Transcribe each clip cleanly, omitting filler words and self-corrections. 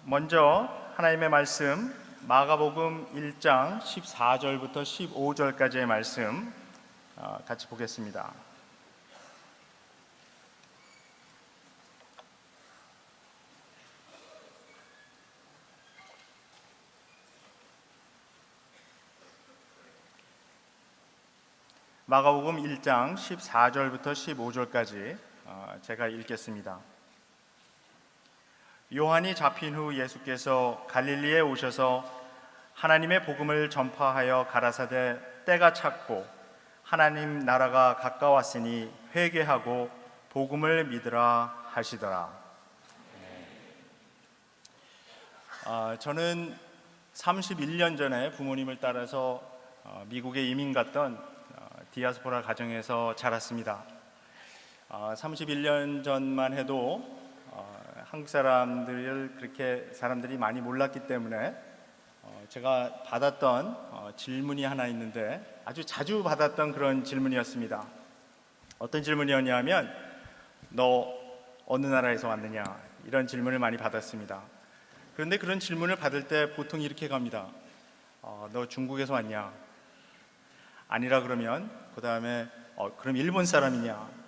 먼저 하나님의 말씀 마가복음 1장 14절부터 15절까지의 말씀 같이 보겠습니다. 마가복음 1장 14절부터 15절까지 제가 읽겠습니다. 요한이 잡힌 후 예수께서 갈릴리에 오셔서 하나님의 복음을 전파하여 가라사대 때가 찼고 하나님 나라가 가까웠으니 회개하고 복음을 믿으라 하시더라. 저는 31년 전에 부모님을 따라서 미국에 이민 갔던 디아스포라 가정에서 자랐습니다. 31년 전만 해도 한국 사람들을 그렇게 사람들이 많이 몰랐기 때문에 제가 받았던 질문이 하나 있는데 아주 자주 받았던 그런 질문이었습니다. 어떤 질문이었냐면 너 어느 나라에서 왔느냐, 이런 질문을 많이 받았습니다. 그런데 그런 질문을 받을 때 보통 이렇게 갑니다. 너 중국에서 왔냐? 아니라 그러면 그 다음에 그럼 일본 사람이냐?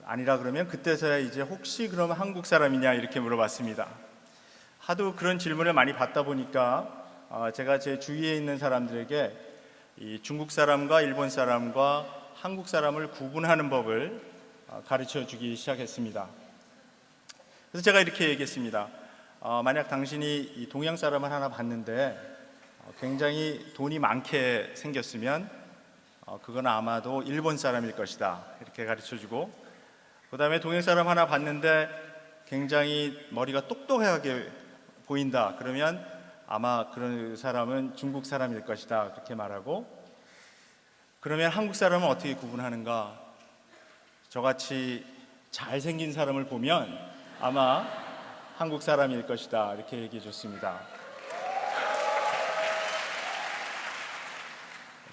아니라 그러면 그때서야 이제 혹시 그럼 한국 사람이냐 이렇게 물어봤습니다. 하도 그런 질문을 많이 받다 보니까 제가 제 주위에 있는 사람들에게 이 중국 사람과 일본 사람과 한국 사람을 구분하는 법을 가르쳐 주기 시작했습니다. 그래서 제가 이렇게 얘기했습니다. 만약 당신이 이 동양 사람을 하나 봤는데 굉장히 돈이 많게 생겼으면 그건 아마도 일본 사람일 것이다, 이렇게 가르쳐 주고, 그 다음에 동양 사람 하나 봤는데 굉장히 머리가 똑똑하게 보인다, 그러면 아마 그런 사람은 중국 사람일 것이다, 그렇게 말하고, 그러면 한국 사람은 어떻게 구분하는가? 저같이 잘생긴 사람을 보면 아마 한국 사람일 것이다, 이렇게 얘기해 줬습니다.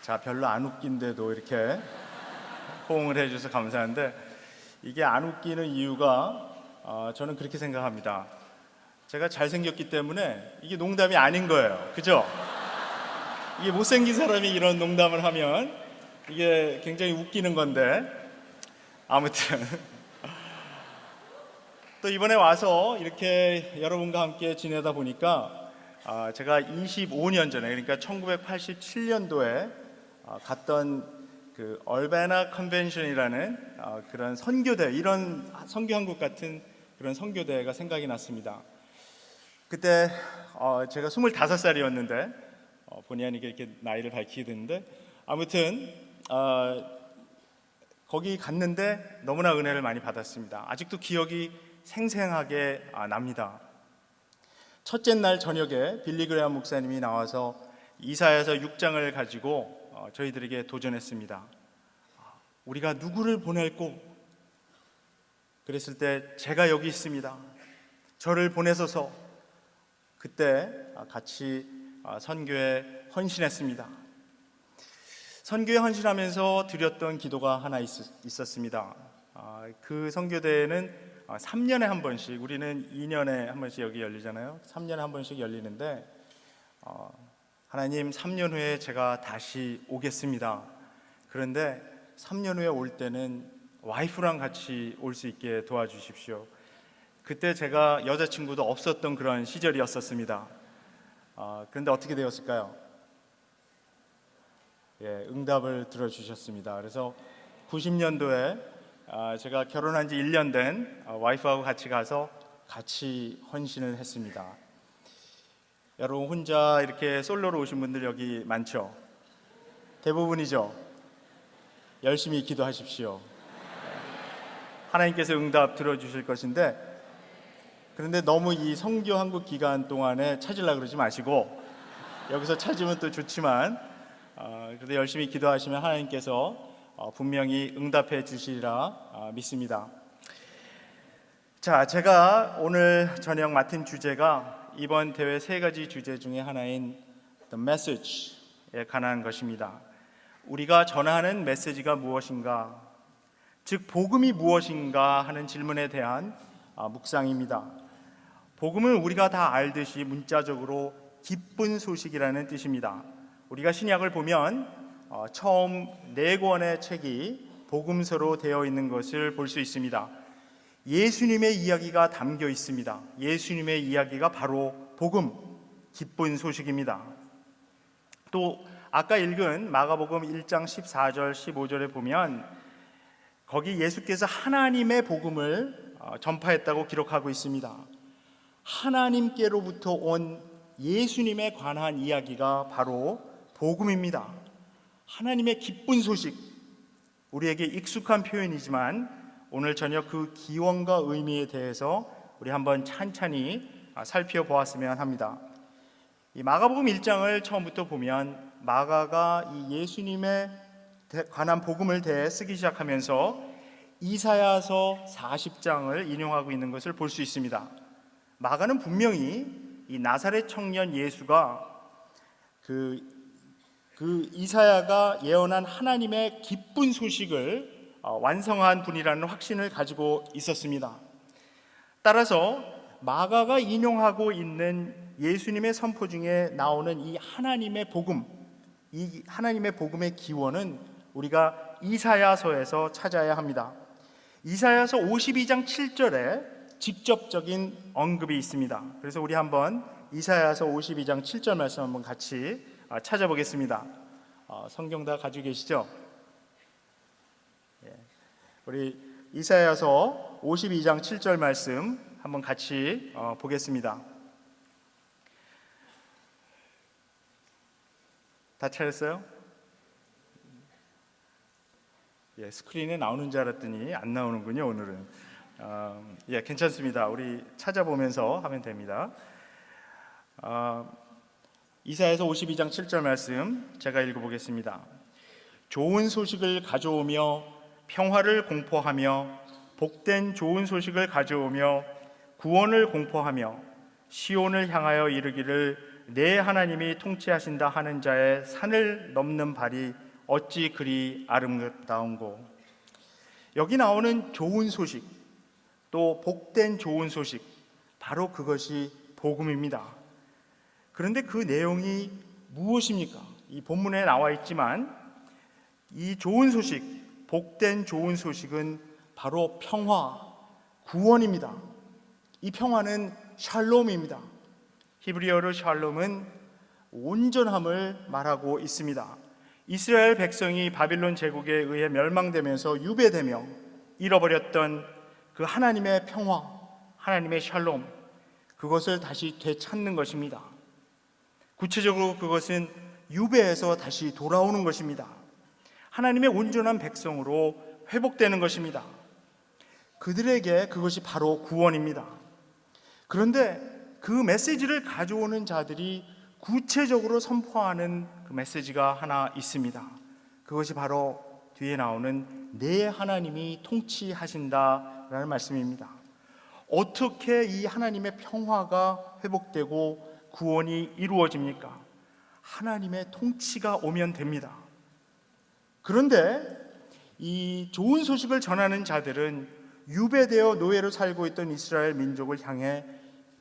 자, 별로 안 웃긴데도 이렇게 호응을 해줘서 감사한데, 이게 안 웃기는 이유가 저는 그렇게 생각합니다. 제가 잘생겼기 때문에 이게 농담이 아닌 거예요. 그죠? 이게 못생긴 사람이 이런 농담을 하면 이게 굉장히 웃기는 건데, 아무튼 또 이번에 와서 이렇게 여러분과 함께 지내다 보니까 제가 25년 전에, 그러니까 1987년도에 갔던 그 얼베나 컨벤션이라는 그런 선교대, 이런 선교한국 같은 그런 선교대가 생각이 났습니다. 그때 제가 25살이었는데 본의 아니게 이렇게 나이를 밝히게 됐는데, 아무튼 거기 갔는데 너무나 은혜를 많이 받았습니다. 아직도 기억이 생생하게 납니다. 첫째 날 저녁에 빌리 그레엄 목사님이 나와서 이사야서 6장을 가지고 저희들에게 도전했습니다. 우리가 누구를 보낼꼬? 그랬을 때 제가 여기 있습니다, 저를 보내소서. 그때 같이 선교에 헌신했습니다. 선교에 헌신하면서 드렸던 기도가 하나 있었습니다. 그 선교대회는 3년에 한 번씩, 우리는 2년에 한 번씩 여기 열리잖아요. 3년에 한 번씩 열리는데 하나님, 3년 후에 제가 다시 오겠습니다. 그런데 3년 후에 올 때는 와이프랑 같이 올 수 있게 도와주십시오. 그때 제가 여자친구도 없었던 그런 시절이었었습니다. 그런데 어떻게 되었을까요? 응답을 들어주셨습니다. 그래서 90년도에 제가 결혼한 지 1년 된 와이프하고 같이 가서 같이 헌신을 했습니다. 여러분, 혼자 이렇게 솔로로 오신 분들 여기 많죠? 대부분이죠? 열심히 기도하십시오. 하나님께서 응답 들어주실 것인데, 그런데 너무 이 선교 한국 기간 동안에 찾으려고 그러지 마시고, 여기서 찾으면 또 좋지만 그래도 열심히 기도하시면 하나님께서 분명히 응답해 주시리라 믿습니다. 자, 제가 오늘 저녁 맡은 주제가 이번 대회 3가지 주제 중에 하나인 The Message에 관한 것입니다. 우리가 전하는 메시지가 무엇인가, 즉 복음이 무엇인가 하는 질문에 대한 묵상입니다. 복음은 우리가 다 알듯이 문자적으로 기쁜 소식이라는 뜻입니다. 우리가 신약을 보면 처음 4권의 책이 복음서로 되어 있는 것을 볼 수 있습니다. 예수님의 이야기가 담겨 있습니다. 예수님의 이야기가 바로 복음, 기쁜 소식입니다. 또 아까 읽은 마가복음 1장 14절 15절에 보면 거기 예수께서 하나님의 복음을 전파했다고 기록하고 있습니다. 하나님께로부터 온 예수님에 관한 이야기가 바로 복음입니다. 하나님의 기쁜 소식, 우리에게 익숙한 표현이지만 오늘 저녁 그 기원과 의미에 대해서 우리 한번 찬찬히 살펴보았으면 합니다. 이 마가복음 1장을 처음부터 보면 마가가 이 예수님에 관한 복음을 쓰기 시작하면서 이사야서 40장을 인용하고 있는 것을 볼 수 있습니다. 마가는 분명히 이 나사렛 청년 예수가 그 이사야가 예언한 하나님의 기쁜 소식을 완성한 분이라는 확신을 가지고 있었습니다. 따라서 마가가 인용하고 있는 예수님의 선포 중에 나오는 이 하나님의 복음, 이 하나님의 복음의 기원은 우리가 이사야서에서 찾아야 합니다. 이사야서 52장 7절에 직접적인 언급이 있습니다. 그래서 우리 한번 이사야서 52장 7절 말씀 한번 같이 찾아보겠습니다. 성경 다 가지고 계시죠? 우리 이사야서 52장 7절 말씀 한번 같이 보겠습니다. 다 찾았어요? 스크린에 나오는 줄 알았더니 안 나오는군요. 오늘은 괜찮습니다. 우리 찾아보면서 하면 됩니다. 이사야서 52장 7절 말씀 제가 읽어보겠습니다. 좋은 소식을 가져오며 평화를 공포하며 복된 좋은 소식을 가져오며 구원을 공포하며 시온을 향하여 이르기를 내 하나님이 통치하신다 하는 자의 산을 넘는 발이 어찌 그리 아름다운고. 여기 나오는 좋은 소식, 또 복된 좋은 소식, 바로 그것이 복음입니다. 그런데 그 내용이 무엇입니까? 이 본문에 나와 있지만 이 좋은 소식, 복된 좋은 소식은 바로 평화, 구원입니다. 이 평화는 샬롬입니다. 히브리어로 샬롬은 온전함을 말하고 있습니다. 이스라엘 백성이 바빌론 제국에 의해 멸망되면서 유배되며 잃어버렸던 그 하나님의 평화, 하나님의 샬롬, 그것을 다시 되찾는 것입니다. 구체적으로 그것은 유배에서 다시 돌아오는 것입니다. 하나님의 온전한 백성으로 회복되는 것입니다. 그들에게 그것이 바로 구원입니다. 그런데 그 메시지를 가져오는 자들이 구체적으로 선포하는 그 메시지가 하나 있습니다. 그것이 바로 뒤에 나오는 내 하나님이 통치하신다라는 말씀입니다. 어떻게 이 하나님의 평화가 회복되고 구원이 이루어집니까? 하나님의 통치가 오면 됩니다. 그런데 이 좋은 소식을 전하는 자들은 유배되어 노예로 살고 있던 이스라엘 민족을 향해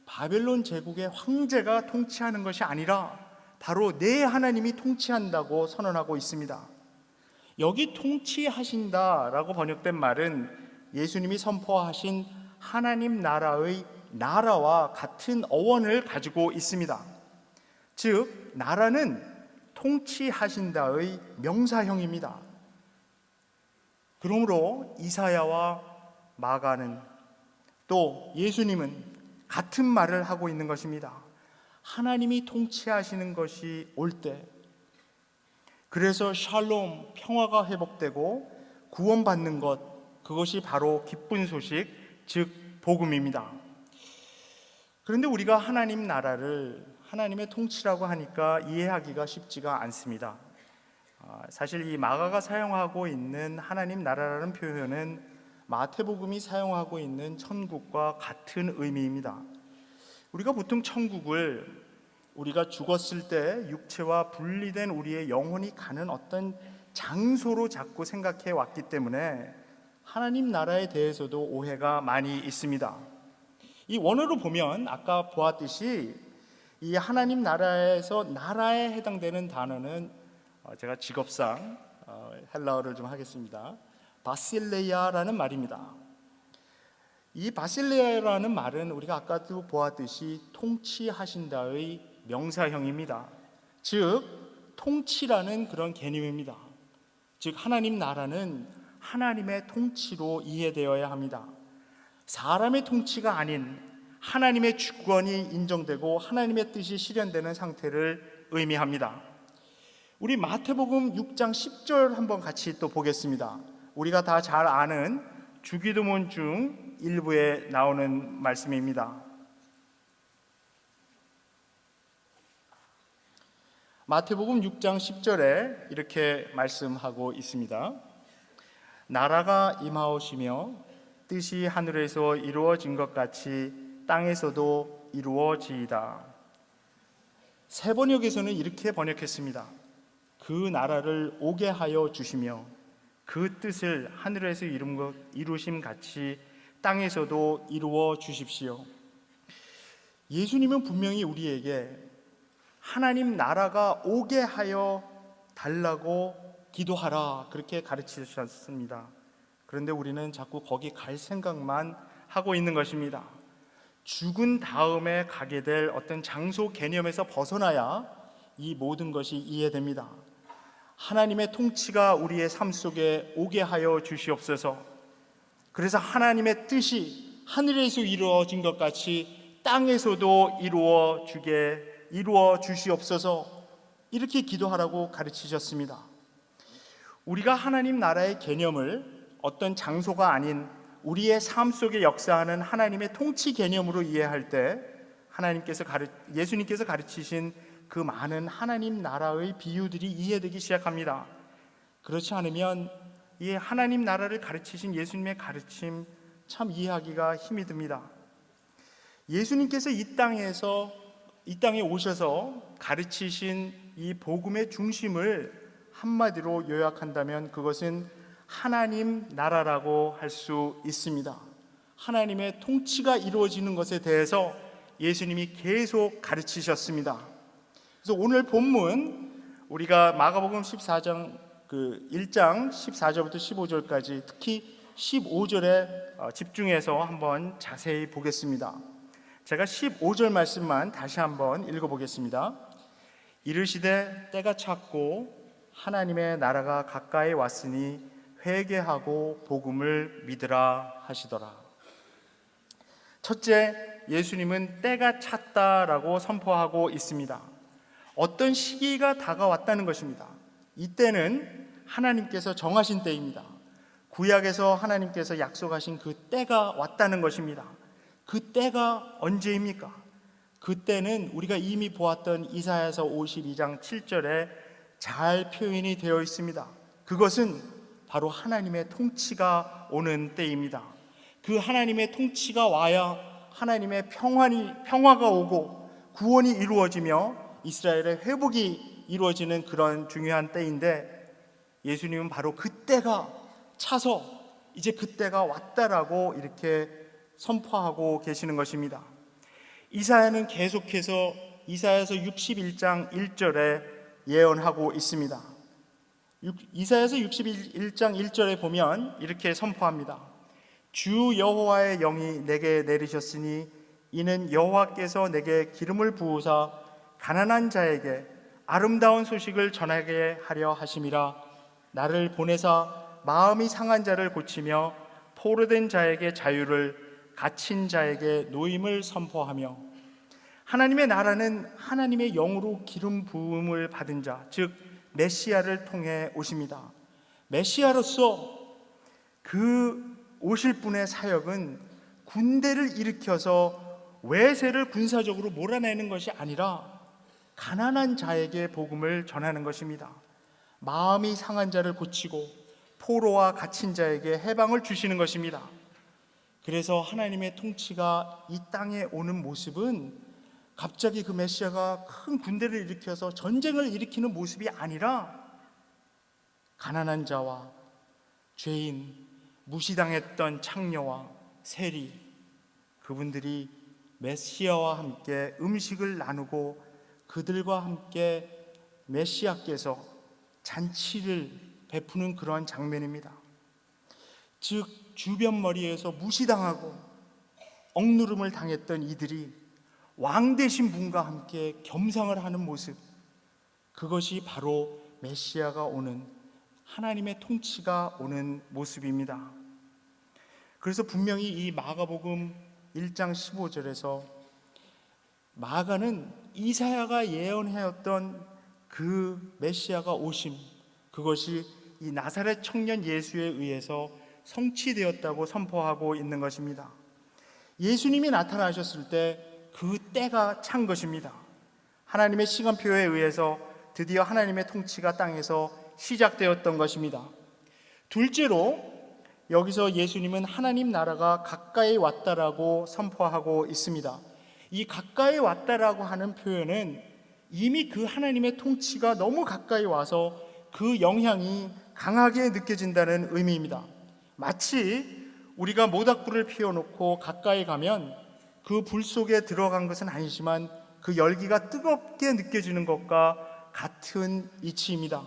바벨론 제국의 황제가 통치하는 것이 아니라 바로 내 하나님이 통치한다고 선언하고 있습니다. 여기 통치하신다라고 번역된 말은 예수님이 선포하신 하나님 나라의 나라와 같은 어원을 가지고 있습니다. 즉 나라는 통치하신다의 명사형입니다. 그러므로 이사야와 마가는 또 예수님은 같은 말을 하고 있는 것입니다. 하나님이 통치하시는 것이 올 때, 그래서 샬롬, 평화가 회복되고 구원받는 것, 그것이 바로 기쁜 소식, 즉 복음입니다. 그런데 우리가 하나님 나라를 하나님의 통치라고 하니까 이해하기가 쉽지가 않습니다. 사실 이 마가가 사용하고 있는 하나님 나라라는 표현은 마태복음이 사용하고 있는 천국과 같은 의미입니다. 우리가 보통 천국을 우리가 죽었을 때 육체와 분리된 우리의 영혼이 가는 어떤 장소로 자꾸 생각해 왔기 때문에 하나님 나라에 대해서도 오해가 많이 있습니다. 이 원어로 보면 아까 보았듯이 이 하나님 나라에서 나라에 해당되는 단어는 제가 직업상 헬라어를 좀 하겠습니다. 바실레이아라는 말입니다. 이 바실레이아라는 말은 우리가 아까도 보았듯이 통치하신다의 명사형입니다. 즉 통치라는 그런 개념입니다. 즉 하나님 나라는 하나님의 통치로 이해되어야 합니다. 사람의 통치가 아닌 하나님의 주권이 인정되고 하나님의 뜻이 실현되는 상태를 의미합니다. 우리 마태복음 6장 10절 한번 같이 또 보겠습니다. 우리가 다 잘 아는 주기도문 중 일부에 나오는 말씀입니다. 마태복음 6장 10절에 이렇게 말씀하고 있습니다. 나라가 임하오시며 뜻이 하늘에서 이루어진 것 같이 땅에서도 이루어지이다. 세 번역에서는 이렇게 번역했습니다. 그 나라를 오게 하여 주시며 그 뜻을 하늘에서 이루심 같이 땅에서도 이루어 주십시오. 예수님은 분명히 우리에게 하나님 나라가 오게 하여 달라고 기도하라 그렇게 가르치셨습니다. 그런데 우리는 자꾸 거기 갈 생각만 하고 있는 것입니다. 죽은 다음에 가게 될 어떤 장소 개념에서 벗어나야 이 모든 것이 이해됩니다. 하나님의 통치가 우리의 삶 속에 오게 하여 주시옵소서. 그래서 하나님의 뜻이 하늘에서 이루어진 것 같이 땅에서도 이루어 주시옵소서. 이렇게 기도하라고 가르치셨습니다. 우리가 하나님 나라의 개념을 어떤 장소가 아닌 우리의 삶 속에 역사하는 하나님의 통치 개념으로 이해할 때 예수님께서 가르치신 그 많은 하나님 나라의 비유들이 이해되기 시작합니다. 그렇지 않으면 이 하나님 나라를 가르치신 예수님의 가르침 참 이해하기가 힘이 듭니다. 예수님께서 이 땅에 오셔서 가르치신 이 복음의 중심을 한마디로 요약한다면 그것은 하나님 나라라고 할 수 있습니다. 하나님의 통치가 이루어지는 것에 대해서 예수님이 계속 가르치셨습니다. 그래서 오늘 본문 우리가 마가복음 14장 1장 14절부터 15절까지 특히 15절에 집중해서 한번 자세히 보겠습니다. 제가 15절 말씀만 다시 한번 읽어보겠습니다. 이르시되 때가 찼고 하나님의 나라가 가까이 왔으니 회개하고 복음을 믿으라 하시더라. 첫째, 예수님은 때가 찼다라고 선포하고 있습니다. 어떤 시기가 다가왔다는 것입니다. 이때는 하나님께서 정하신 때입니다. 구약에서 하나님께서 약속하신 그 때가 왔다는 것입니다. 그 때가 언제입니까? 그때는 우리가 이미 보았던 이사야서 52장 7절에 잘 표현이 되어 있습니다. 그것은 바로 하나님의 통치가 오는 때입니다. 그 하나님의 통치가 와야 하나님의 평화가 오고 구원이 이루어지며 이스라엘의 회복이 이루어지는 그런 중요한 때인데 예수님은 바로 그때가 차서 이제 그때가 왔다라고 이렇게 선포하고 계시는 것입니다. 이사야는 계속해서 이사야서 61장 1절에 예언하고 있습니다. 이사야서 61장 1절에 보면 이렇게 선포합니다. 주 여호와의 영이 내게 내리셨으니 이는 여호와께서 내게 기름을 부으사 가난한 자에게 아름다운 소식을 전하게 하려 하심이라. 나를 보내사 마음이 상한 자를 고치며 포로된 자에게 자유를 갇힌 자에게 노임을 선포하며. 하나님의 나라는 하나님의 영으로 기름 부음을 받은 자, 즉 메시아를 통해 오십니다. 메시아로서 그 오실 분의 사역은 군대를 일으켜서 외세를 군사적으로 몰아내는 것이 아니라 가난한 자에게 복음을 전하는 것입니다. 마음이 상한 자를 고치고 포로와 갇힌 자에게 해방을 주시는 것입니다. 그래서 하나님의 통치가 이 땅에 오는 모습은 갑자기 그 메시아가 큰 군대를 일으켜서 전쟁을 일으키는 모습이 아니라 가난한 자와 죄인, 무시당했던 창녀와 세리, 그분들이 메시아와 함께 음식을 나누고 그들과 함께 메시아께서 잔치를 베푸는 그러한 장면입니다. 즉 주변 머리에서 무시당하고 억누름을 당했던 이들이 왕 되신 분과 함께 겸상을 하는 모습, 그것이 바로 메시아가 오는, 하나님의 통치가 오는 모습입니다. 그래서 분명히 이 마가복음 1장 15절에서 마가는 이사야가 예언하였던 그 메시아가 오심, 그것이 이 나사렛 청년 예수에 의해서 성취되었다고 선포하고 있는 것입니다. 예수님이 나타나셨을 때 그 때가 찬 것입니다. 하나님의 시간표에 의해서 드디어 하나님의 통치가 땅에서 시작되었던 것입니다. 둘째로 여기서 예수님은 하나님 나라가 가까이 왔다라고 선포하고 있습니다. 이 가까이 왔다라고 하는 표현은 이미 그 하나님의 통치가 너무 가까이 와서 그 영향이 강하게 느껴진다는 의미입니다. 마치 우리가 모닥불을 피워놓고 가까이 가면 그 불 속에 들어간 것은 아니지만 그 열기가 뜨겁게 느껴지는 것과 같은 이치입니다.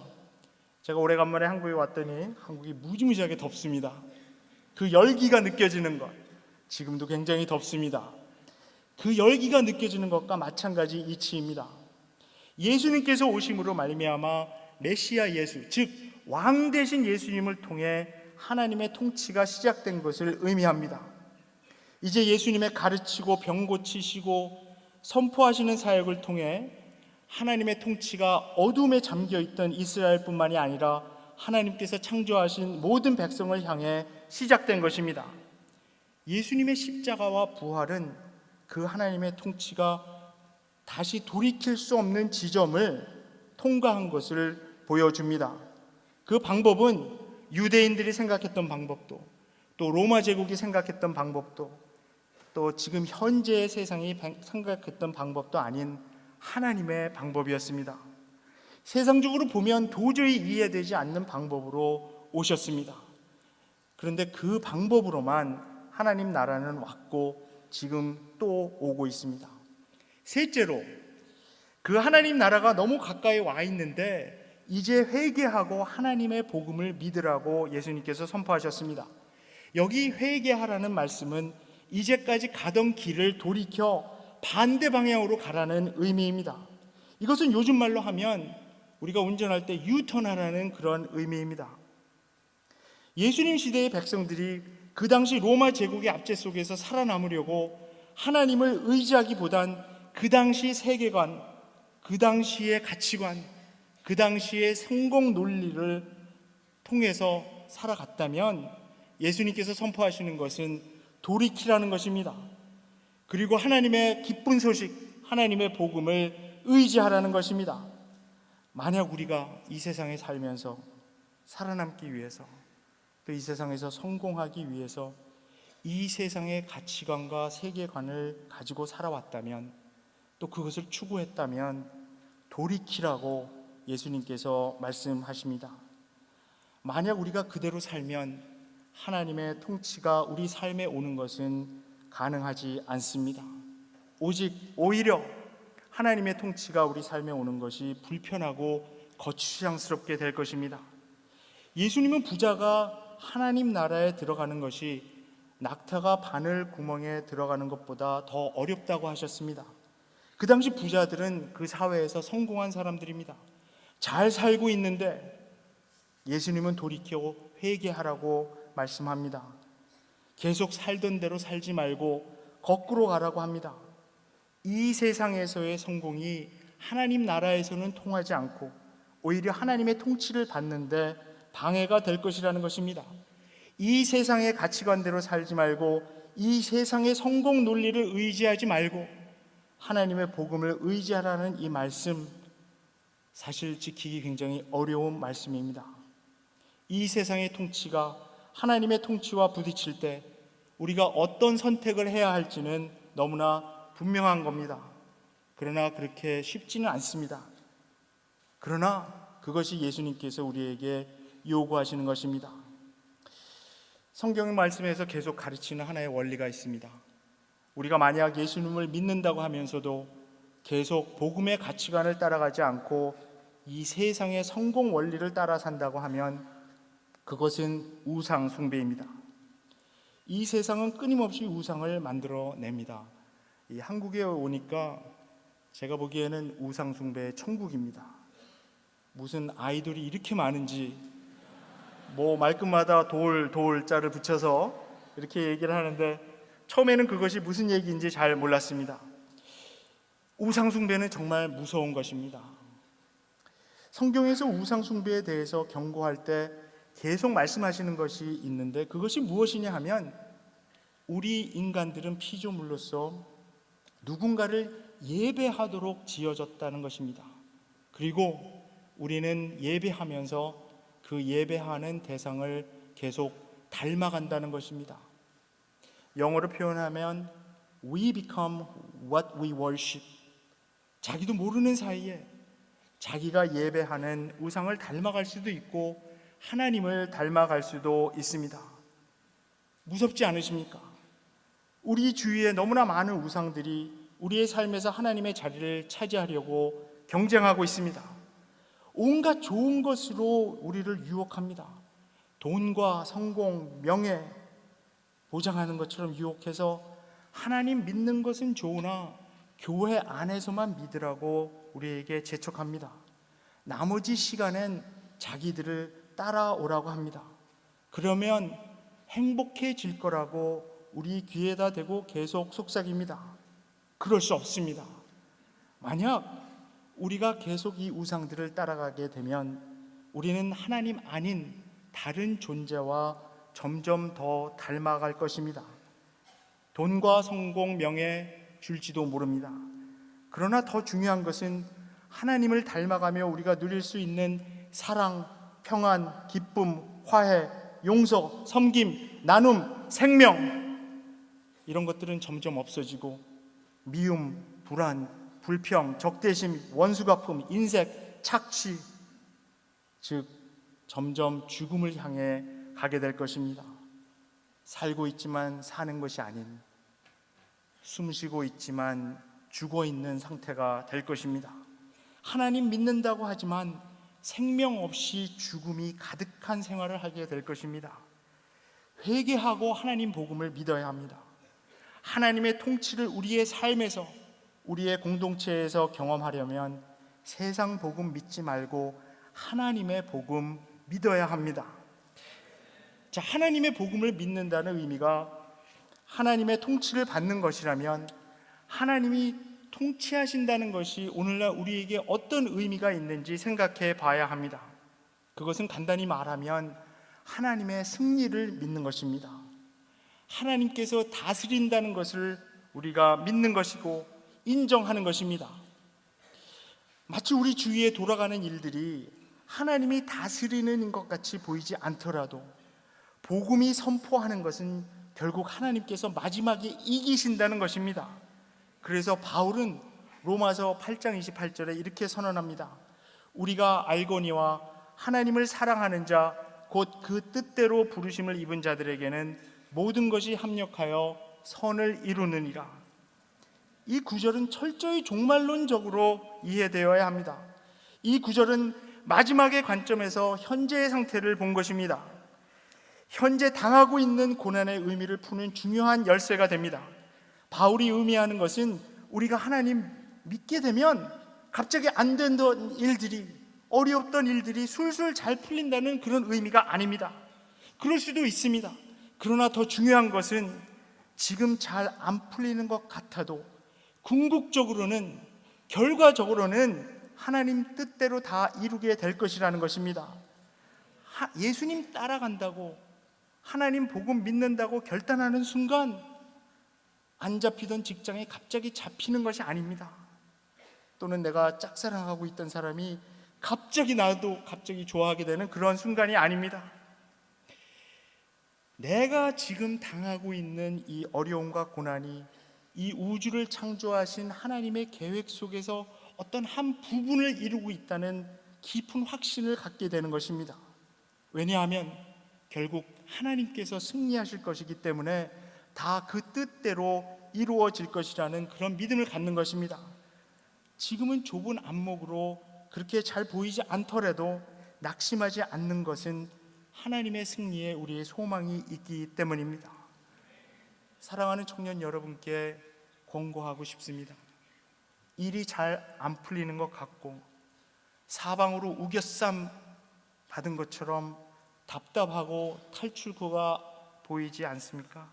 제가 오래간만에 한국에 왔더니 한국이 무지무지하게 덥습니다. 그 열기가 느껴지는 것, 지금도 굉장히 덥습니다. 그 열기가 느껴지는 것과 마찬가지 이치입니다. 예수님께서 오심으로 말미암아 메시아 예수, 즉 왕 되신 예수님을 통해 하나님의 통치가 시작된 것을 의미합니다. 이제 예수님의 가르치고 병 고치시고 선포하시는 사역을 통해 하나님의 통치가 어둠에 잠겨있던 이스라엘뿐만이 아니라 하나님께서 창조하신 모든 백성을 향해 시작된 것입니다. 예수님의 십자가와 부활은 그 하나님의 통치가 다시 돌이킬 수 없는 지점을 통과한 것을 보여줍니다. 그 방법은 유대인들이 생각했던 방법도, 또 로마 제국이 생각했던 방법도, 또 지금 현재의 세상이 생각했던 방법도 아닌 하나님의 방법이었습니다. 세상적으로 보면 도저히 이해되지 않는 방법으로 오셨습니다. 그런데 그 방법으로만 하나님 나라는 왔고 지금 또 오고 있습니다. 셋째로, 그 하나님 나라가 너무 가까이 와 있는데 이제 회개하고 하나님의 복음을 믿으라고 예수님께서 선포하셨습니다. 여기 회개하라는 말씀은 이제까지 가던 길을 돌이켜 반대 방향으로 가라는 의미입니다. 이것은 요즘 말로 하면 우리가 운전할 때 유턴하라는 그런 의미입니다. 예수님 시대의 백성들이 그 당시 로마 제국의 압제 속에서 살아남으려고 하나님을 의지하기보단 그 당시 세계관, 그 당시의 가치관, 그 당시의 성공 논리를 통해서 살아갔다면 예수님께서 선포하시는 것은 돌이키라는 것입니다. 그리고 하나님의 기쁜 소식, 하나님의 복음을 의지하라는 것입니다. 만약 우리가 이 세상에 살면서 살아남기 위해서, 또 이 세상에서 성공하기 위해서 이 세상의 가치관과 세계관을 가지고 살아왔다면, 또 그것을 추구했다면 돌이키라고 예수님께서 말씀하십니다. 만약 우리가 그대로 살면 하나님의 통치가 우리 삶에 오는 것은 가능하지 않습니다. 오히려 하나님의 통치가 우리 삶에 오는 것이 불편하고 거추장스럽게 될 것입니다. 예수님은 부자가 하나님 나라에 들어가는 것이 낙타가 바늘 구멍에 들어가는 것보다 더 어렵다고 하셨습니다. 그 당시 부자들은 그 사회에서 성공한 사람들입니다. 잘 살고 있는데 예수님은 돌이켜 회개하라고 말씀합니다. 계속 살던 대로 살지 말고 거꾸로 가라고 합니다. 이 세상에서의 성공이 하나님 나라에서는 통하지 않고 오히려 하나님의 통치를 받는데 방해가 될 것이라는 것입니다. 이 세상의 가치관대로 살지 말고 이 세상의 성공 논리를 의지하지 말고 하나님의 복음을 의지하라는 이 말씀, 사실 지키기 굉장히 어려운 말씀입니다. 이 세상의 통치가 하나님의 통치와 부딪힐 때 우리가 어떤 선택을 해야 할지는 너무나 분명한 겁니다. 그러나 그렇게 쉽지는 않습니다. 그러나 그것이 예수님께서 우리에게 요구하시는 것입니다. 성경 말씀에서 계속 가르치는 하나의 원리가 있습니다. 우리가 만약 예수님을 믿는다고 하면서도 계속 복음의 가치관을 따라가지 않고 이 세상의 성공 원리를 따라 산다고 하면 그것은 우상 숭배입니다. 이 세상은 끊임없이 우상을 만들어냅니다. 이 한국에 오니까 제가 보기에는 우상 숭배의 천국입니다. 무슨 아이돌이 이렇게 많은지 뭐 말끝마다 돌자를 붙여서 이렇게 얘기를 하는데 처음에는 그것이 무슨 얘기인지 잘 몰랐습니다. 우상 숭배는 정말 무서운 것입니다. 성경에서 우상 숭배에 대해서 경고할 때 계속 말씀하시는 것이 있는데 그것이 무엇이냐 하면 우리 인간들은 피조물로서 누군가를 예배하도록 지어졌다는 것입니다. 그리고 우리는 예배하면서 그 예배하는 대상을 계속 닮아간다는 것입니다. 영어로 표현하면 We become what we worship. 자기도 모르는 사이에 자기가 예배하는 우상을 닮아갈 수도 있고 하나님을 닮아갈 수도 있습니다. 무섭지 않으십니까? 우리 주위에 너무나 많은 우상들이 우리의 삶에서 하나님의 자리를 차지하려고 경쟁하고 있습니다. 온갖 좋은 것으로 우리를 유혹합니다. 돈과 성공, 명예 보장하는 것처럼 유혹해서 하나님 믿는 것은 좋으나 교회 안에서만 믿으라고 우리에게 재촉합니다. 나머지 시간엔 자기들을 따라오라고 합니다. 그러면 행복해질 거라고 우리 귀에다 대고 계속 속삭입니다. 그럴 수 없습니다. 만약 우리가 계속 이 우상들을 따라가게 되면 우리는 하나님 아닌 다른 존재와 점점 더 닮아갈 것입니다. 돈과 성공, 명예 줄지도 모릅니다. 그러나 더 중요한 것은 하나님을 닮아가며 우리가 누릴 수 있는 사랑, 평안, 기쁨, 화해, 용서, 섬김, 나눔, 생명 이런 것들은 점점 없어지고 미움, 불안, 불평, 적대심, 원수갚음, 인색, 착취 즉 점점 죽음을 향해 가게 될 것입니다. 살고 있지만 사는 것이 아닌 숨쉬고 있지만 죽어 있는 상태가 될 것입니다. 하나님 믿는다고 하지만 생명 없이 죽음이 가득한 생활을 하게 될 것입니다. 회개하고 하나님 복음을 믿어야 합니다. 하나님의 통치를 우리의 삶에서 우리의 공동체에서 경험하려면 세상 복음 믿지 말고 하나님의 복음 믿어야 합니다. 자, 하나님의 복음을 믿는다는 의미가 하나님의 통치를 받는 것이라면 하나님이 통치하신다는 것이 오늘날 우리에게 어떤 의미가 있는지 생각해 봐야 합니다. 그것은 간단히 말하면 하나님의 승리를 믿는 것입니다. 하나님께서 다스린다는 것을 우리가 믿는 것이고 인정하는 것입니다. 마치 우리 주위에 돌아가는 일들이 하나님이 다스리는 것 같이 보이지 않더라도 복음이 선포하는 것은 결국 하나님께서 마지막에 이기신다는 것입니다. 그래서 바울은 로마서 8장 28절에 이렇게 선언합니다. 우리가 알거니와 하나님을 사랑하는 자 곧 그 뜻대로 부르심을 입은 자들에게는 모든 것이 합력하여 선을 이루느니라. 이 구절은 철저히 종말론적으로 이해되어야 합니다. 이 구절은 마지막의 관점에서 현재의 상태를 본 것입니다. 현재 당하고 있는 고난의 의미를 푸는 중요한 열쇠가 됩니다. 바울이 의미하는 것은 우리가 하나님 믿게 되면 갑자기 안 되던 일들이, 어려웠던 일들이 술술 잘 풀린다는 그런 의미가 아닙니다. 그럴 수도 있습니다. 그러나 더 중요한 것은 지금 잘 안 풀리는 것 같아도 궁극적으로는, 결과적으로는 하나님 뜻대로 다 이루게 될 것이라는 것입니다. 예수님 따라간다고, 하나님 복음 믿는다고 결단하는 순간 안 잡히던 직장에 갑자기 잡히는 것이 아닙니다. 또는 내가 짝사랑하고 있던 사람이 갑자기 나도 갑자기 좋아하게 되는 그런 순간이 아닙니다. 내가 지금 당하고 있는 이 어려움과 고난이 이 우주를 창조하신 하나님의 계획 속에서 어떤 한 부분을 이루고 있다는 깊은 확신을 갖게 되는 것입니다. 왜냐하면 결국 하나님께서 승리하실 것이기 때문에 다 그 뜻대로 이루어질 것이라는 그런 믿음을 갖는 것입니다. 지금은 좁은 안목으로 그렇게 잘 보이지 않더라도 낙심하지 않는 것은 하나님의 승리에 우리의 소망이 있기 때문입니다. 사랑하는 청년 여러분께 권고하고 싶습니다. 일이 잘 안 풀리는 것 같고 사방으로 우겨쌈 받은 것처럼 답답하고 탈출구가 보이지 않습니까?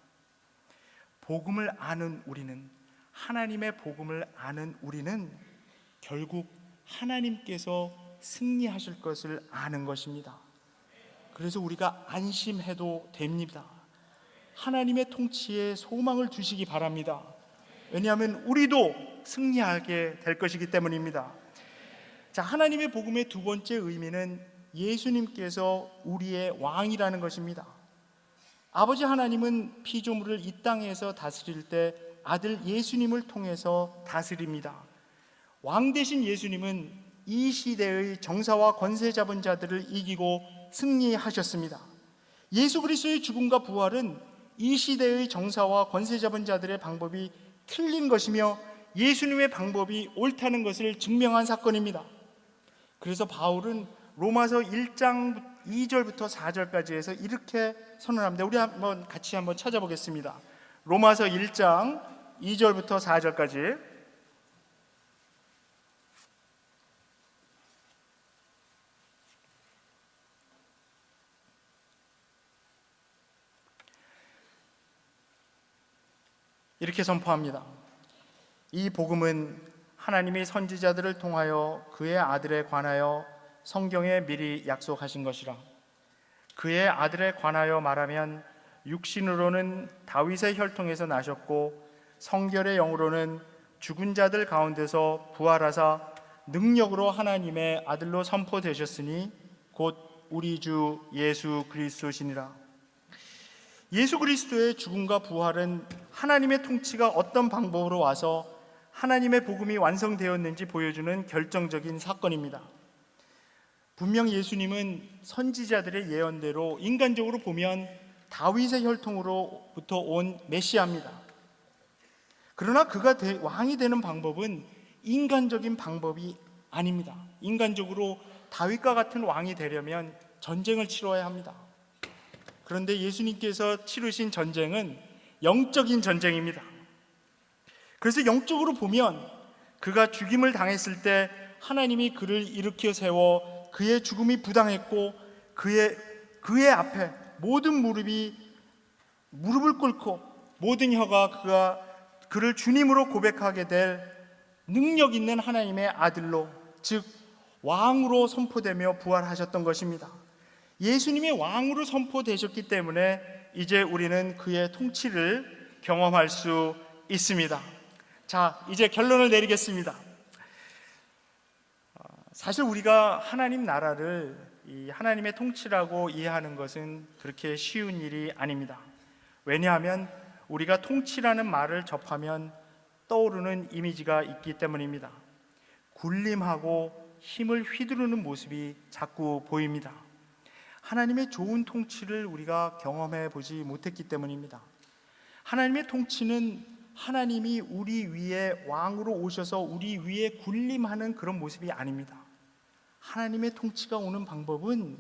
복음을 아는 우리는, 하나님의 복음을 아는 우리는 결국 하나님께서 승리하실 것을 아는 것입니다. 그래서 우리가 안심해도 됩니다. 하나님의 통치에 소망을 두시기 바랍니다. 왜냐하면 우리도 승리하게 될 것이기 때문입니다. 자, 하나님의 복음의 두 번째 의미는 예수님께서 우리의 왕이라는 것입니다. 아버지 하나님은 피조물을 이 땅에서 다스릴 때 아들 예수님을 통해서 다스립니다. 왕 대신 예수님은 이 시대의 정사와 권세 잡은 자들을 이기고 승리하셨습니다. 예수 그리스도의 죽음과 부활은 이 시대의 정사와 권세 잡은 자들의 방법이 틀린 것이며 예수님의 방법이 옳다는 것을 증명한 사건입니다. 그래서 바울은 로마서 1장 2절부터 4절까지 해서 이렇게 선언합니다. 우리 같이 한번 찾아보겠습니다. 로마서 1장 2절부터 4절까지. 이렇게 선포합니다. 이 복음은 하나님이 선지자들을 통하여 그의 아들에 관하여 성경에 미리 약속하신 것이라. 그의 아들에 관하여 말하면 육신으로는 다윗의 혈통에서 나셨고 성결의 영으로는 죽은 자들 가운데서 부활하사 능력으로 하나님의 아들로 선포되셨으니 곧 우리 주 예수 그리스도시니라. 예수 그리스도의 죽음과 부활은 하나님의 통치가 어떤 방법으로 와서 하나님의 복음이 완성되었는지 보여주는 결정적인 사건입니다. 분명 예수님은 선지자들의 예언대로 인간적으로 보면 다윗의 혈통으로부터 온 메시아입니다. 그러나 그가 왕이 되는 방법은 인간적인 방법이 아닙니다. 인간적으로 다윗과 같은 왕이 되려면 전쟁을 치러야 합니다. 그런데 예수님께서 치르신 전쟁은 영적인 전쟁입니다. 그래서 영적으로 보면 그가 죽임을 당했을 때 하나님이 그를 일으켜 세워 그의 죽음이 부당했고 그의 앞에 모든 무릎을 꿇고 모든 혀가 그를 주님으로 고백하게 될 능력 있는 하나님의 아들로, 즉 왕으로 선포되며 부활하셨던 것입니다. 예수님의 왕으로 선포되셨기 때문에 이제 우리는 그의 통치를 경험할 수 있습니다. 자, 이제 결론을 내리겠습니다. 사실 우리가 하나님 나라를 이 하나님의 통치라고 이해하는 것은 그렇게 쉬운 일이 아닙니다. 왜냐하면 우리가 통치라는 말을 접하면 떠오르는 이미지가 있기 때문입니다. 굴림하고 힘을 휘두르는 모습이 자꾸 보입니다. 하나님의 좋은 통치를 우리가 경험해 보지 못했기 때문입니다. 하나님의 통치는 하나님이 우리 위에 왕으로 오셔서 우리 위에 군림하는 그런 모습이 아닙니다. 하나님의 통치가 오는 방법은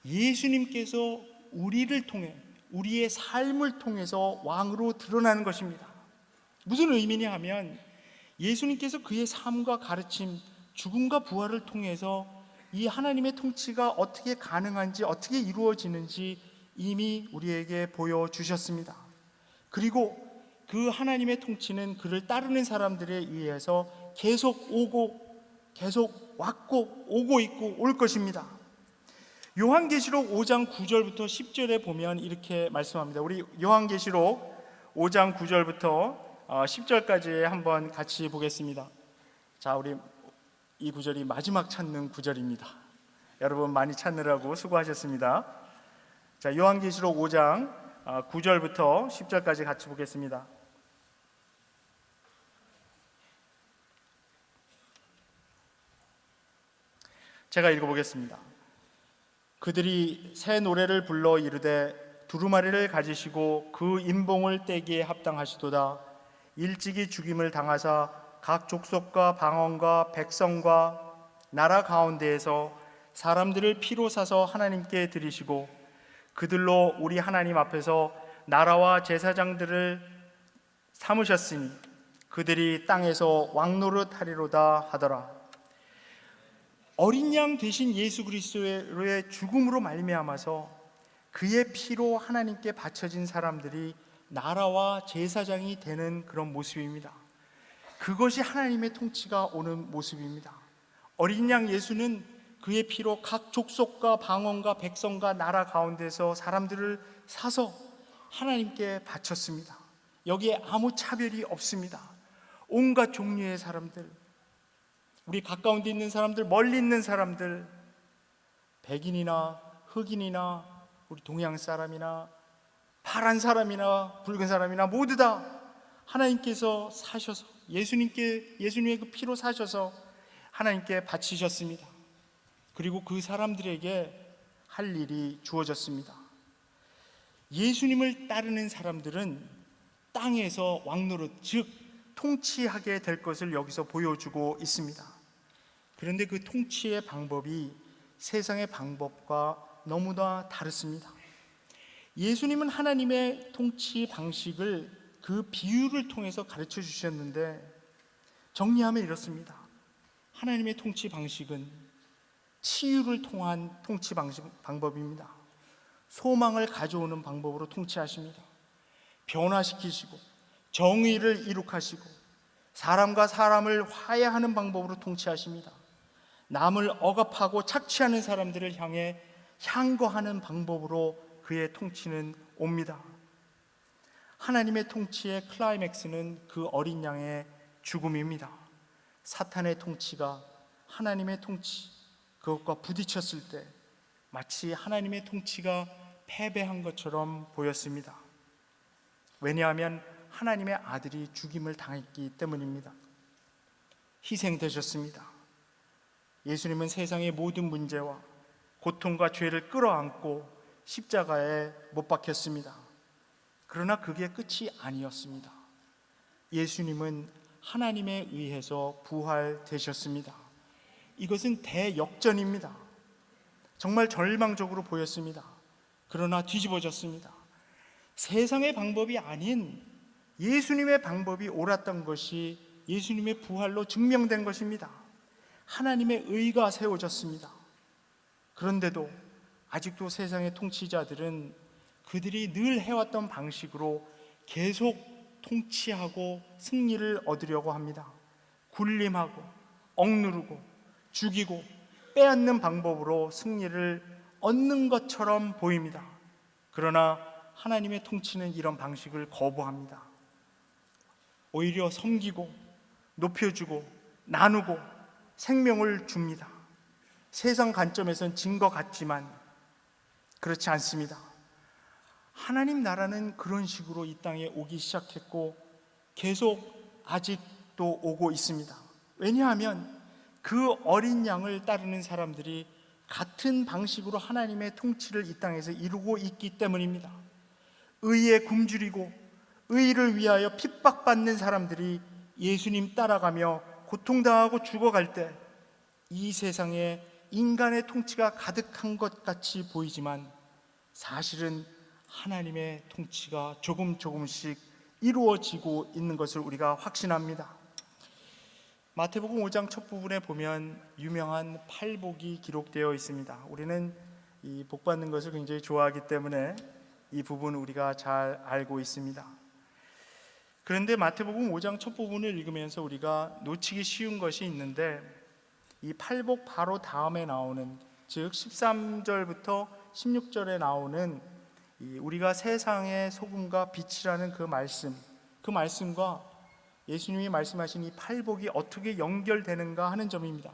예수님께서 우리를 통해, 우리의 삶을 통해서 왕으로 드러나는 것입니다. 무슨 의미냐 하면 예수님께서 그의 삶과 가르침, 죽음과 부활을 통해서 이 하나님의 통치가 어떻게 가능한지, 어떻게 이루어지는지 이미 우리에게 보여주셨습니다. 그리고 그 하나님의 통치는 그를 따르는 사람들에 의해서 계속 왔고 오고 있고 올 것입니다. 요한계시록 5장 9절부터 10절에 보면 이렇게 말씀합니다. 우리 요한계시록 5장 9절부터 10절까지 한번 같이 보겠습니다. 자, 우리 이 구절이 마지막 찾는 구절입니다. 여러분 많이 찾느라고 수고하셨습니다. 자, 요한계시록 5장 9절부터 10절까지 같이 보겠습니다. 제가 읽어보겠습니다. 그들이 새 노래를 불러 이르되 두루마리를 가지시고 그 인봉을 떼기에 합당하시도다. 일찍이 죽임을 당하사 각 족속과 방언과 백성과 나라 가운데에서 사람들을 피로 사서 하나님께 드리시고 그들로 우리 하나님 앞에서 나라와 제사장들을 삼으셨으니 그들이 땅에서 왕노릇하리로다 하더라. 어린 양 되신 예수 그리스도의 죽음으로 말미암아서 그의 피로 하나님께 바쳐진 사람들이 나라와 제사장이 되는 그런 모습입니다. 그것이 하나님의 통치가 오는 모습입니다. 어린 양 예수는 그의 피로 각 족속과 방언과 백성과 나라 가운데서 사람들을 사서 하나님께 바쳤습니다. 여기에 아무 차별이 없습니다. 온갖 종류의 사람들, 우리 가까운 데 있는 사람들, 멀리 있는 사람들, 백인이나 흑인이나 우리 동양 사람이나 파란 사람이나 붉은 사람이나 모두 다 하나님께서 사셔서 예수님의 그 피로 사셔서 하나님께 바치셨습니다. 그리고 그 사람들에게 할 일이 주어졌습니다. 예수님을 따르는 사람들은 땅에서 왕노릇, 즉 통치하게 될 것을 여기서 보여주고 있습니다. 그런데 그 통치의 방법이 세상의 방법과 너무나 다릅니다. 예수님은 하나님의 통치 방식을 그 비유를 통해서 가르쳐 주셨는데, 정리하면 이렇습니다. 하나님의 통치 방식은 치유를 통한 통치 방법입니다. 소망을 가져오는 방법으로 통치하십니다. 변화시키시고 정의를 이룩하시고 사람과 사람을 화해하는 방법으로 통치하십니다. 남을 억압하고 착취하는 사람들을 향해 향거하는 방법으로 그의 통치는 옵니다. 하나님의 통치의 클라이맥스는 그 어린 양의 죽음입니다. 사탄의 통치가 하나님의 통치, 그것과 부딪혔을 때 마치 하나님의 통치가 패배한 것처럼 보였습니다. 왜냐하면 하나님의 아들이 죽임을 당했기 때문입니다. 희생되셨습니다. 예수님은 세상의 모든 문제와 고통과 죄를 끌어안고 십자가에 못 박혔습니다. 그러나 그게 끝이 아니었습니다. 예수님은 하나님에 의해서 부활되셨습니다. 이것은 대역전입니다. 정말 절망적으로 보였습니다. 그러나 뒤집어졌습니다. 세상의 방법이 아닌 예수님의 방법이 옳았던 것이 예수님의 부활로 증명된 것입니다. 하나님의 의가 세워졌습니다. 그런데도 아직도 세상의 통치자들은 그들이 늘 해왔던 방식으로 계속 통치하고 승리를 얻으려고 합니다. 군림하고 억누르고 죽이고 빼앗는 방법으로 승리를 얻는 것처럼 보입니다. 그러나 하나님의 통치는 이런 방식을 거부합니다. 오히려 섬기고 높여주고 나누고 생명을 줍니다. 세상 관점에선 진 것 같지만 그렇지 않습니다. 하나님 나라는 그런 식으로 이 땅에 오기 시작했고 계속 아직도 오고 있습니다. 왜냐하면 그 어린 양을 따르는 사람들이 같은 방식으로 하나님의 통치를 이 땅에서 이루고 있기 때문입니다. 의에 굶주리고 의를 위하여 핍박받는 사람들이 예수님 따라가며 고통당하고 죽어갈 때 이 세상에 인간의 통치가 가득한 것 같이 보이지만 사실은 하나님의 통치가 조금씩 이루어지고 있는 것을 우리가 확신합니다. 마태복음 5장 첫 부분에 보면 유명한 팔복이 기록되어 있습니다. 우리는 이 복 받는 것을 굉장히 좋아하기 때문에 이 부분을 우리가 잘 알고 있습니다. 그런데 마태복음 5장 첫 부분을 읽으면서 우리가 놓치기 쉬운 것이 있는데, 이 팔복 바로 다음에 나오는, 즉 13절부터 16절에 나오는 우리가 세상의 소금과 빛이라는 그 말씀과 예수님이 말씀하신 이 팔복이 어떻게 연결되는가 하는 점입니다.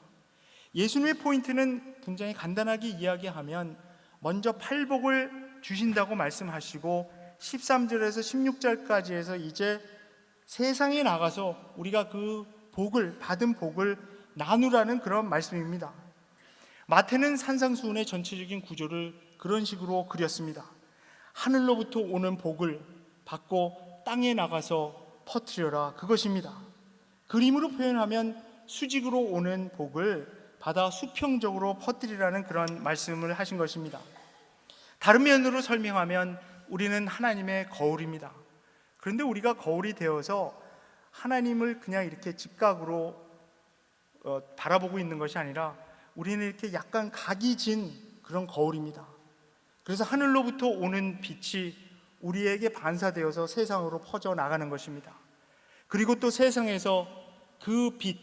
예수님의 포인트는 굉장히 간단하게 이야기하면 먼저 팔복을 주신다고 말씀하시고 13절에서 16절까지 해서 이제 세상에 나가서 우리가 그 복을 받은 복을 나누라는 그런 말씀입니다. 마태는 산상수훈의 전체적인 구조를 그런 식으로 그렸습니다. 하늘로부터 오는 복을 받고 땅에 나가서 퍼뜨려라, 그것입니다. 그림으로 표현하면 수직으로 오는 복을 받아 수평적으로 퍼뜨리라는 그런 말씀을 하신 것입니다. 다른 면으로 설명하면 우리는 하나님의 거울입니다. 그런데 우리가 거울이 되어서 하나님을 그냥 이렇게 직각으로 바라보고 있는 것이 아니라 우리는 이렇게 약간 각이 진 그런 거울입니다. 그래서 하늘로부터 오는 빛이 우리에게 반사되어서 세상으로 퍼져 나가는 것입니다. 그리고 또 세상에서 그 빛,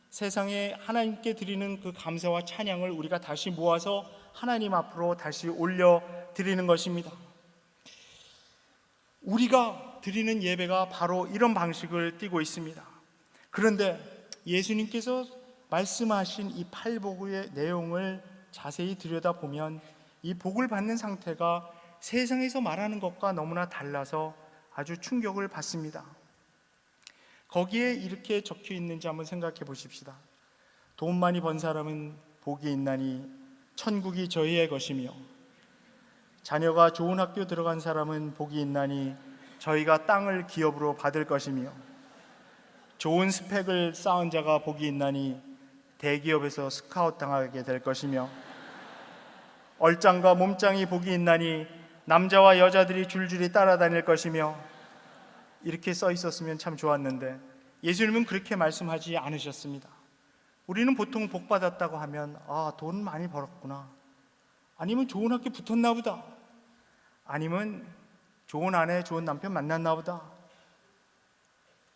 세상에 하나님께 드리는 그 감사와 찬양을 우리가 다시 모아서 하나님 앞으로 다시 올려 드리는 것입니다. 우리가 드리는 예배가 바로 이런 방식을 띠고 있습니다. 그런데 예수님께서 말씀하신 이 팔복의 내용을 자세히 들여다보면 이 복을 받는 상태가 세상에서 말하는 것과 너무나 달라서 아주 충격을 받습니다. 거기에 이렇게 적혀 있는지 한번 생각해 보십시다. 돈 많이 번 사람은 복이 있나니 천국이 저희의 것이며, 자녀가 좋은 학교 들어간 사람은 복이 있나니 저희가 땅을 기업으로 받을 것이며, 좋은 스펙을 쌓은 자가 복이 있나니 대기업에서 스카웃 당하게 될 것이며, 얼짱과 몸짱이 복이 있나니 남자와 여자들이 줄줄이 따라다닐 것이며, 이렇게 써 있었으면 참 좋았는데 예수님은 그렇게 말씀하지 않으셨습니다. 우리는 보통 복 받았다고 하면 돈 많이 벌었구나, 아니면 좋은 학교 붙었나 보다, 아니면 좋은 아내 좋은 남편 만났나 보다,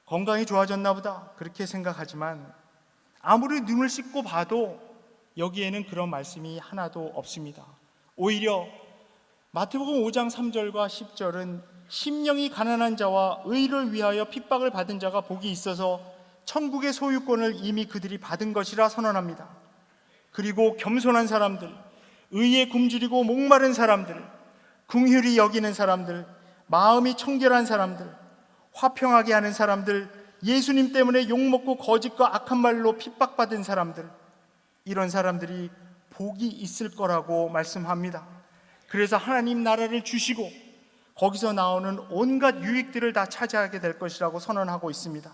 건강이 좋아졌나 보다, 그렇게 생각하지만 아무리 눈을 씻고 봐도 여기에는 그런 말씀이 하나도 없습니다. 오히려 마태복음 5장 3절과 10절은 심령이 가난한 자와 의를 위하여 핍박을 받은 자가 복이 있어서 천국의 소유권을 이미 그들이 받은 것이라 선언합니다. 그리고 겸손한 사람들, 의에 굶주리고 목마른 사람들, 긍휼히 여기는 사람들, 마음이 청결한 사람들, 화평하게 하는 사람들, 예수님 때문에 욕먹고 거짓과 악한 말로 핍박받은 사람들, 이런 사람들이 복이 있을 거라고 말씀합니다. 그래서 하나님 나라를 주시고 거기서 나오는 온갖 유익들을 다 차지하게 될 것이라고 선언하고 있습니다.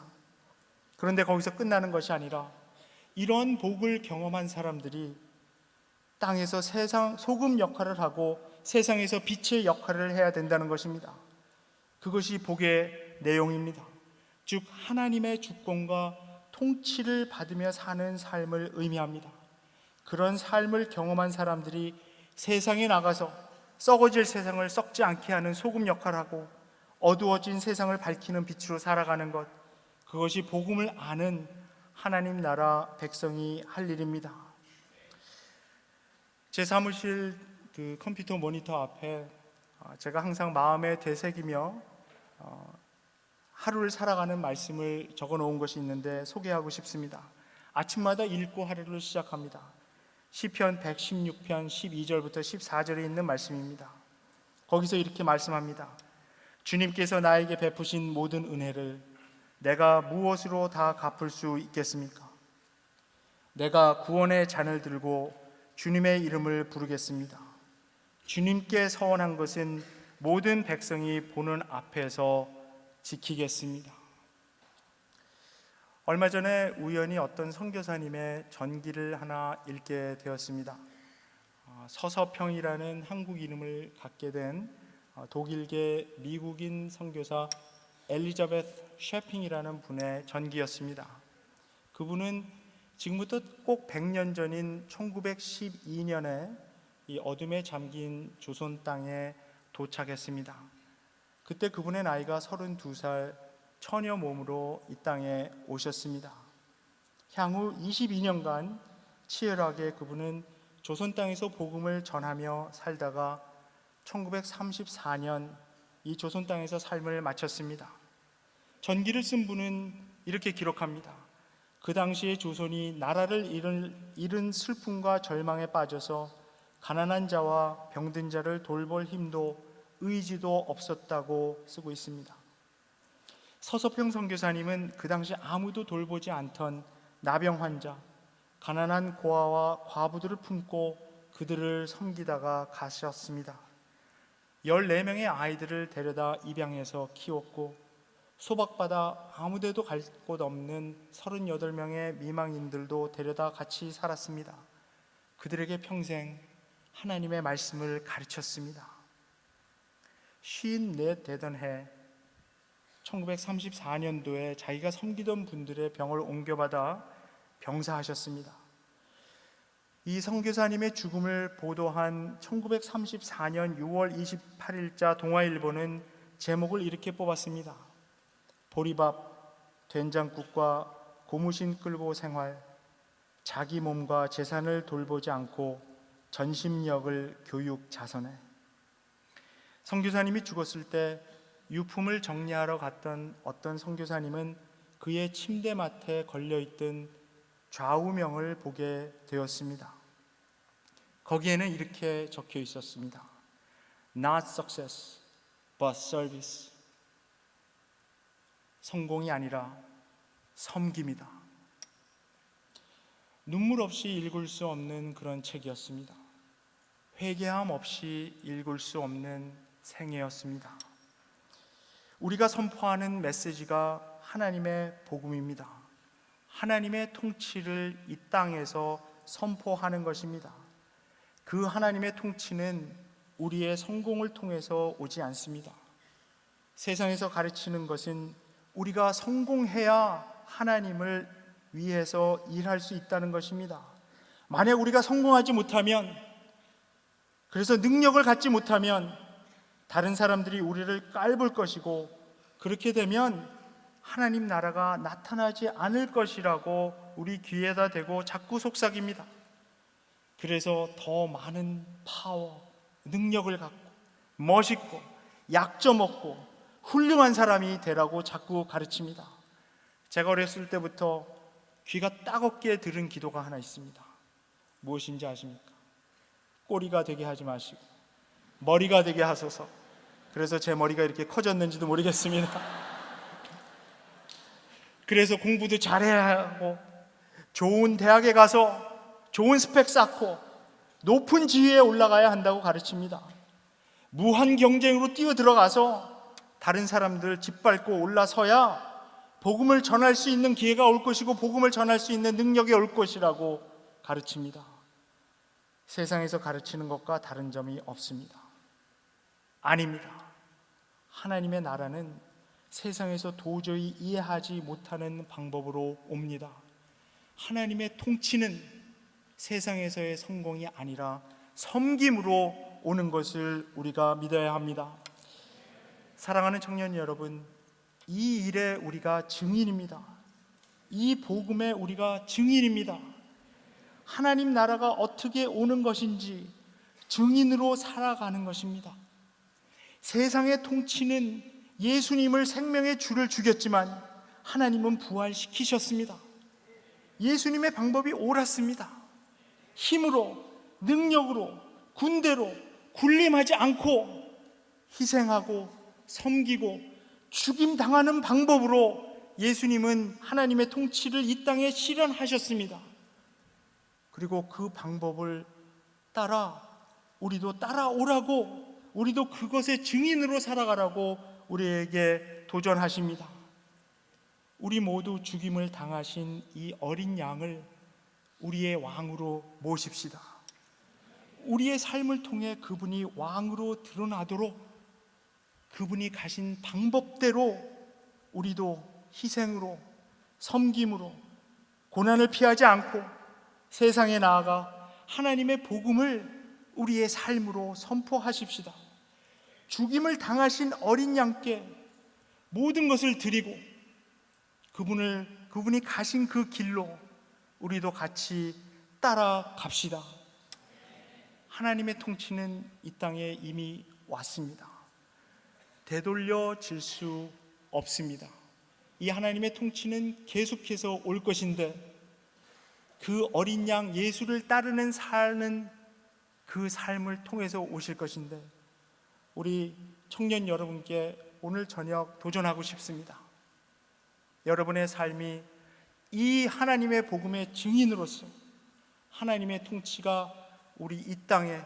그런데 거기서 끝나는 것이 아니라 이런 복을 경험한 사람들이 땅에서 세상 소금 역할을 하고 세상에서 빛의 역할을 해야 된다는 것입니다. 그것이 복의 내용입니다. 즉 하나님의 주권과 통치를 받으며 사는 삶을 의미합니다. 그런 삶을 경험한 사람들이 세상에 나가서 썩어질 세상을 썩지 않게 하는 소금 역할을 하고 어두워진 세상을 밝히는 빛으로 살아가는 것, 그것이 복음을 아는 하나님 나라 백성이 할 일입니다. 제 사무실 그 컴퓨터 모니터 앞에 제가 항상 마음에 되새기며 하루를 살아가는 말씀을 적어 놓은 것이 있는데 소개하고 싶습니다. 아침마다 읽고 하루를 시작합니다. 시편 116편 12절부터 14절에 있는 말씀입니다. 거기서 이렇게 말씀합니다. 주님께서 나에게 베푸신 모든 은혜를 내가 무엇으로 다 갚을 수 있겠습니까? 내가 구원의 잔을 들고 주님의 이름을 부르겠습니다. 주님께 서원한 것은 모든 백성이 보는 앞에서 지키겠습니다. 얼마 전에 우연히 어떤 선교사님의 전기를 하나 읽게 되었습니다. 서서평이라는 한국 이름을 갖게 된 독일계 미국인 선교사 엘리자베스 셰핑이라는 분의 전기였습니다. 그분은 지금부터 꼭 100년 전인 1912년에 이 어둠에 잠긴 조선 땅에 도착했습니다. 그때 그분의 나이가 32살, 처녀 몸으로 이 땅에 오셨습니다. 향후 22년간 치열하게 그분은 조선 땅에서 복음을 전하며 살다가 1934년 이 조선 땅에서 삶을 마쳤습니다. 전기를 쓴 분은 이렇게 기록합니다. 그 당시에 조선이 나라를 잃은 슬픔과 절망에 빠져서 가난한 자와 병든 자를 돌볼 힘도 의지도 없었다고 쓰고 있습니다. 서서평 선교사님은 그 당시 아무도 돌보지 않던 나병 환자, 가난한 고아와 과부들을 품고 그들을 섬기다가 가셨습니다. 14명의 아이들을 데려다 입양해서 키웠고 소박받아 아무데도 갈 곳 없는 38명의 미망인들도 데려다 같이 살았습니다. 그들에게 평생 하나님의 말씀을 가르쳤습니다. 54 되던 해 1934년도에 자기가 섬기던 분들의 병을 옮겨받아 병사하셨습니다. 이 선교사님의 죽음을 보도한 1934년 6월 28일자 동아일보는 제목을 이렇게 뽑았습니다. 보리밥, 된장국과 고무신 끌고 생활, 자기 몸과 재산을 돌보지 않고 전심력을 교육 자선해. 선교사님이 죽었을 때 유품을 정리하러 갔던 어떤 선교사님은 그의 침대맡에 걸려있던 좌우명을 보게 되었습니다. 거기에는 이렇게 적혀 있었습니다. Not success, but service. 성공이 아니라 섬김이다. 눈물 없이 읽을 수 없는 그런 책이었습니다. 회개함 없이 읽을 수 없는 생애였습니다. 우리가 선포하는 메시지가 하나님의 복음입니다. 하나님의 통치를 이 땅에서 선포하는 것입니다. 그 하나님의 통치는 우리의 성공을 통해서 오지 않습니다. 세상에서 가르치는 것은 우리가 성공해야 하나님을 위해서 일할 수 있다는 것입니다. 만약 우리가 성공하지 못하면, 그래서 능력을 갖지 못하면 다른 사람들이 우리를 깔볼 것이고, 그렇게 되면 하나님 나라가 나타나지 않을 것이라고 우리 귀에다 대고 자꾸 속삭입니다. 그래서 더 많은 파워, 능력을 갖고 멋있고 약점 없고 훌륭한 사람이 되라고 자꾸 가르칩니다. 제가 어렸을 때부터 귀가 따갑게 들은 기도가 하나 있습니다. 무엇인지 아십니까? 꼬리가 되게 하지 마시고 머리가 되게 하소서. 그래서 제 머리가 이렇게 커졌는지도 모르겠습니다. 그래서 공부도 잘해야 하고 좋은 대학에 가서 좋은 스펙 쌓고 높은 지위에 올라가야 한다고 가르칩니다. 무한 경쟁으로 뛰어들어가서 다른 사람들 짓밟고 올라서야 복음을 전할 수 있는 기회가 올 것이고 복음을 전할 수 있는 능력이 올 것이라고 가르칩니다. 세상에서 가르치는 것과 다른 점이 없습니다. 아닙니다. 하나님의 나라는 세상에서 도저히 이해하지 못하는 방법으로 옵니다. 하나님의 통치는 세상에서의 성공이 아니라 섬김으로 오는 것을 우리가 믿어야 합니다. 사랑하는 청년 여러분, 이 일에 우리가 증인입니다. 이 복음에 우리가 증인입니다. 하나님 나라가 어떻게 오는 것인지 증인으로 살아가는 것입니다. 세상의 통치는 예수님을 생명의 주를 죽였지만 하나님은 부활시키셨습니다. 예수님의 방법이 옳았습니다. 힘으로, 능력으로, 군대로 군림하지 않고 희생하고 섬기고 죽임당하는 방법으로 예수님은 하나님의 통치를 이 땅에 실현하셨습니다. 그리고 그 방법을 따라 우리도 따라오라고, 우리도 그것의 증인으로 살아가라고 우리에게 도전하십니다. 우리 모두 죽임을 당하신 이 어린 양을 우리의 왕으로 모십시다. 우리의 삶을 통해 그분이 왕으로 드러나도록 그분이 가신 방법대로 우리도 희생으로, 섬김으로, 고난을 피하지 않고 세상에 나아가 하나님의 복음을 우리의 삶으로 선포하십시다. 죽임을 당하신 어린 양께 모든 것을 드리고 그분이 가신 그 길로 우리도 같이 따라갑시다. 하나님의 통치는 이 땅에 이미 왔습니다. 되돌려질 수 없습니다. 이 하나님의 통치는 계속해서 올 것인데 그 어린 양 예수를 따르는 사는 그 삶을 통해서 오실 것인데 우리 청년 여러분께 오늘 저녁 도전하고 싶습니다. 여러분의 삶이 이 하나님의 복음의 증인으로서 하나님의 통치가 우리 이 땅에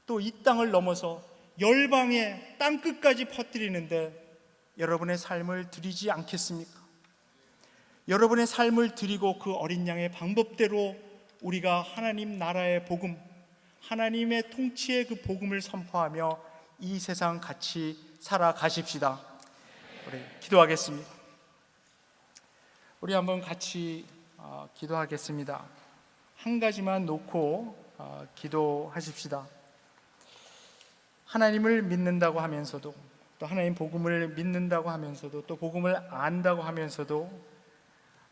또 이 땅을 넘어서 열방의 땅끝까지 퍼뜨리는데 여러분의 삶을 드리지 않겠습니까? 여러분의 삶을 드리고 그 어린 양의 방법대로 우리가 하나님 나라의 복음, 하나님의 통치의 그 복음을 선포하며 이 세상 같이 살아가십시다. 우리 기도하겠습니다. 우리 한번 같이 기도하겠습니다. 한 가지만 놓고 기도하십시다. 하나님을 믿는다고 하면서도, 또 하나님 복음을 믿는다고 하면서도, 또 복음을 안다고 하면서도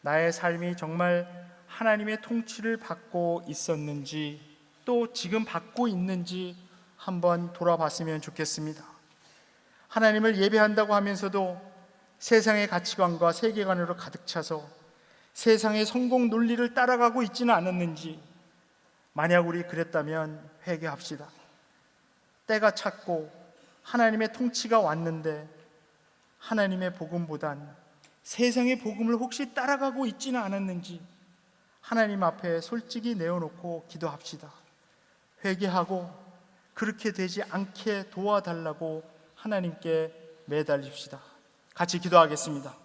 나의 삶이 정말 하나님의 통치를 받고 있었는지, 또 지금 받고 있는지 한번 돌아봤으면 좋겠습니다. 하나님을 예배한다고 하면서도 세상의 가치관과 세계관으로 가득 차서 세상의 성공 논리를 따라가고 있지는 않았는지, 만약 우리 그랬다면 회개합시다. 때가 찼고 하나님의 통치가 왔는데 하나님의 복음보단 세상의 복음을 혹시 따라가고 있지는 않았는지 하나님 앞에 솔직히 내어놓고 기도합시다. 회개하고 그렇게 되지 않게 도와달라고 하나님께 매달립시다. 같이 기도하겠습니다.